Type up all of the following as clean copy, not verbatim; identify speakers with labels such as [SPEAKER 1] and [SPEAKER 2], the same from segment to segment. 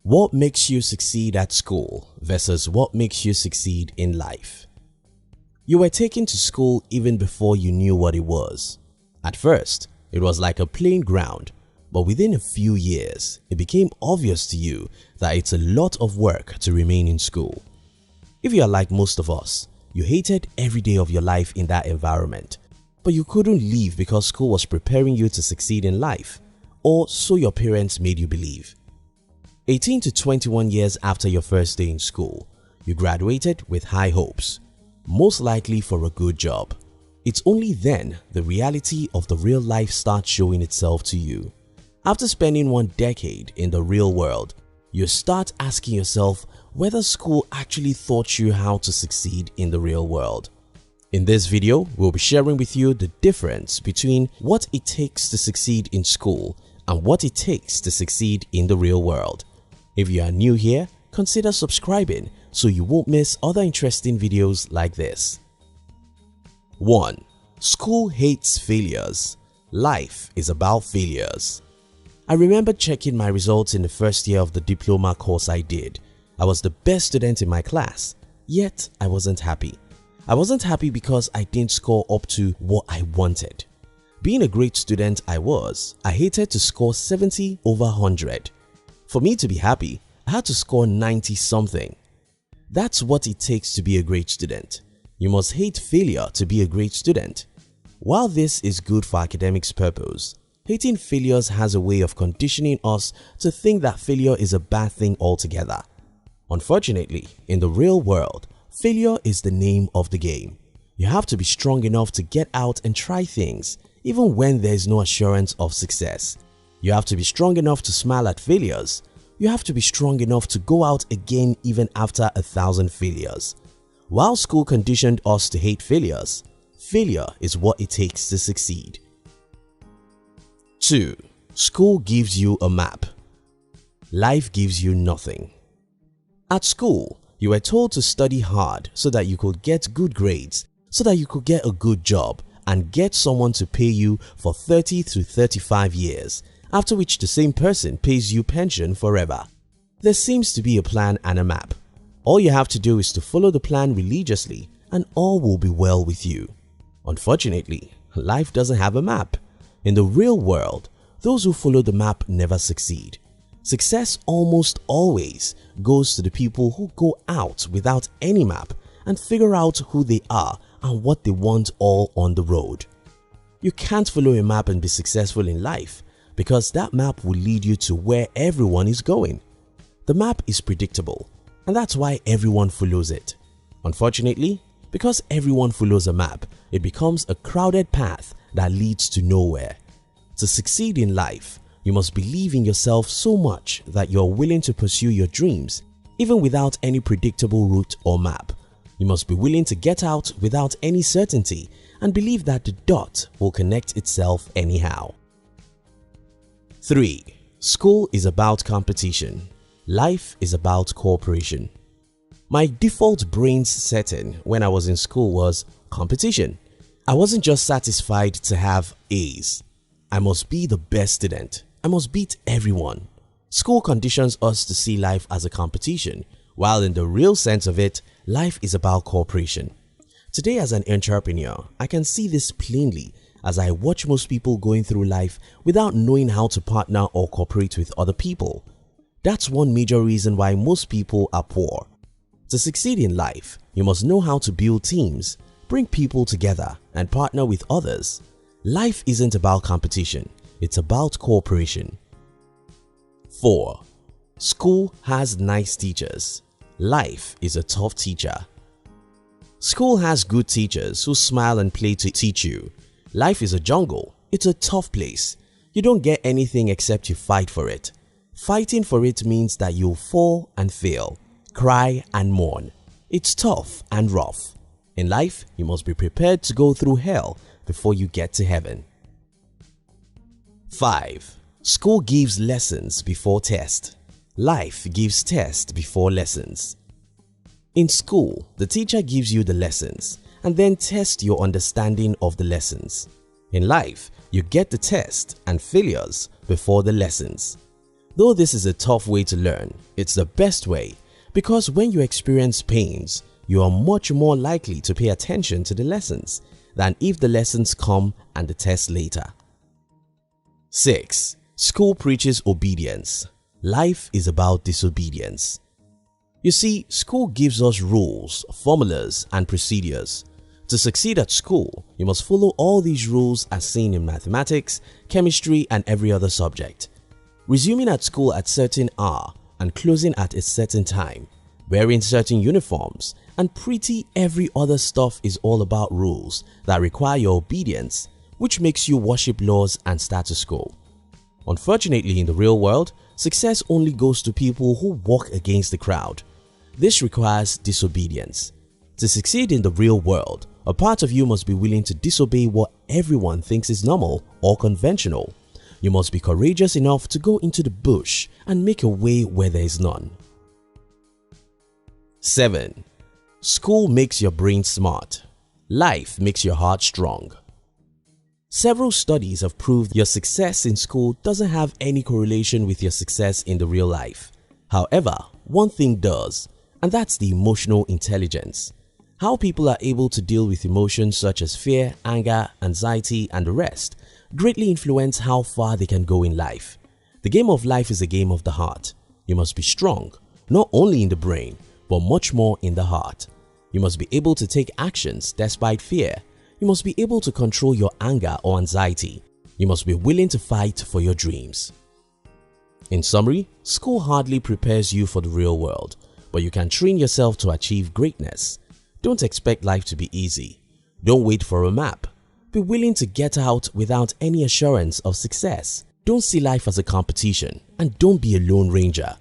[SPEAKER 1] What makes you succeed at school versus what makes you succeed in life? You were taken to school even before you knew what it was. At first, it was like a playing ground, but within a few years, it became obvious to you that it's a lot of work to remain in school. If you are like most of us, you hated every day of your life in that environment, but you couldn't leave because school was preparing you to succeed in life, or so your parents made you believe. 18 to 21 years after your first day in school, you graduated with high hopes, most likely for a good job. It's only then the reality of the real life starts showing itself to you. After spending 1 decade in the real world, you start asking yourself whether school actually taught you how to succeed in the real world. In this video, we'll be sharing with you the difference between what it takes to succeed in school and what it takes to succeed in the real world. If you are new here, consider subscribing so you won't miss other interesting videos like this. 1. School hates failures. Life is about failures. I remember checking my results in the first year of the diploma course I did. I was the best student in my class, yet I wasn't happy. I wasn't happy because I didn't score up to what I wanted. Being a great student I hated to score 70 over 100. For me to be happy, I had to score 90 something. That's what it takes to be a great student. You must hate failure to be a great student. While this is good for academics' purpose, hating failures has a way of conditioning us to think that failure is a bad thing altogether. Unfortunately, in the real world, failure is the name of the game. You have to be strong enough to get out and try things, even when there is no assurance of success. You have to be strong enough to smile at failures. You have to be strong enough to go out again even after 1,000 failures. While school conditioned us to hate failures, failure is what it takes to succeed. 2. School gives you a map. Life gives you nothing. At school, you were told to study hard so that you could get good grades, so that you could get a good job and get someone to pay you for 30 to 35 years, after which the same person pays you pension forever. There seems to be a plan and a map. All you have to do is to follow the plan religiously and all will be well with you. Unfortunately, life doesn't have a map. In the real world, those who follow the map never succeed. Success almost always goes to the people who go out without any map and figure out who they are and what they want all on the road. You can't follow a map and be successful in life because that map will lead you to where everyone is going. The map is predictable and that's why everyone follows it. Unfortunately, because everyone follows a map, it becomes a crowded path that leads to nowhere. To succeed in life, you must believe in yourself so much that you're willing to pursue your dreams even without any predictable route or map. You must be willing to get out without any certainty and believe that the dot will connect itself anyhow. 3. School is about competition. Life is about cooperation. My default brain's setting when I was in school was competition. I wasn't just satisfied to have A's. I must be the best student. I must beat everyone. School conditions us to see life as a competition, while in the real sense of it, life is about cooperation. Today as an entrepreneur, I can see this plainly as I watch most people going through life without knowing how to partner or cooperate with other people. That's one major reason why most people are poor. To succeed in life, you must know how to build teams, bring people together and partner with others. Life isn't about competition, it's about cooperation. 4. School has nice teachers. Life is a tough teacher. School has good teachers who smile and play to teach you. Life is a jungle. It's a tough place. You don't get anything except you fight for it. Fighting for it means that you'll fall and fail, cry and mourn. It's tough and rough. In life, you must be prepared to go through hell before you get to heaven. 5. School gives lessons before test. Life gives test before lessons. In school, the teacher gives you the lessons and then tests your understanding of the lessons. In life, you get the test and failures before the lessons. Though this is a tough way to learn, it's the best way because when you experience pains, you are much more likely to pay attention to the lessons than if the lessons come and the test later. 6. School preaches obedience. Life is about disobedience. You see, school gives us rules, formulas and procedures. To succeed at school, you must follow all these rules as seen in mathematics, chemistry and every other subject. Resuming at school at certain hour and closing at a certain time, wearing certain uniforms and pretty every other stuff is all about rules that require your obedience, which makes you worship laws and status quo. Unfortunately, in the real world, success only goes to people who walk against the crowd. This requires disobedience. To succeed in the real world, a part of you must be willing to disobey what everyone thinks is normal or conventional. You must be courageous enough to go into the bush and make a way where there is none. 7. School makes your brain smart. Life makes your heart strong. Several studies have proved your success in school doesn't have any correlation with your success in the real life. However, one thing does, and that's the emotional intelligence. How people are able to deal with emotions such as fear, anger, anxiety and the rest greatly influence how far they can go in life. The game of life is a game of the heart. You must be strong, not only in the brain, but much more in the heart. You must be able to take actions despite fear. You must be able to control your anger or anxiety. You must be willing to fight for your dreams. In summary, school hardly prepares you for the real world, but you can train yourself to achieve greatness. Don't expect life to be easy. Don't wait for a map. Be willing to get out without any assurance of success. Don't see life as a competition and don't be a lone ranger.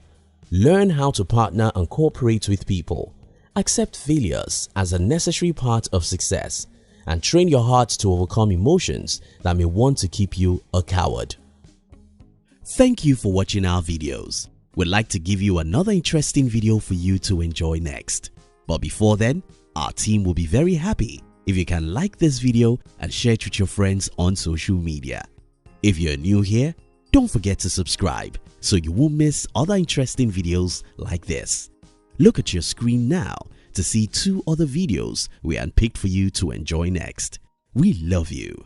[SPEAKER 1] Learn how to partner and cooperate with people. Accept failures as a necessary part of success and train your heart to overcome emotions that may want to keep you a coward. Thank you for watching our videos. We'd like to give you another interesting video for you to enjoy next. But before then, our team will be very happy if you can like this video and share it with your friends on social media. If you're new here, don't forget to subscribe so you won't miss other interesting videos like this. Look at your screen now to see 2 other videos we handpicked for you to enjoy next. We love you.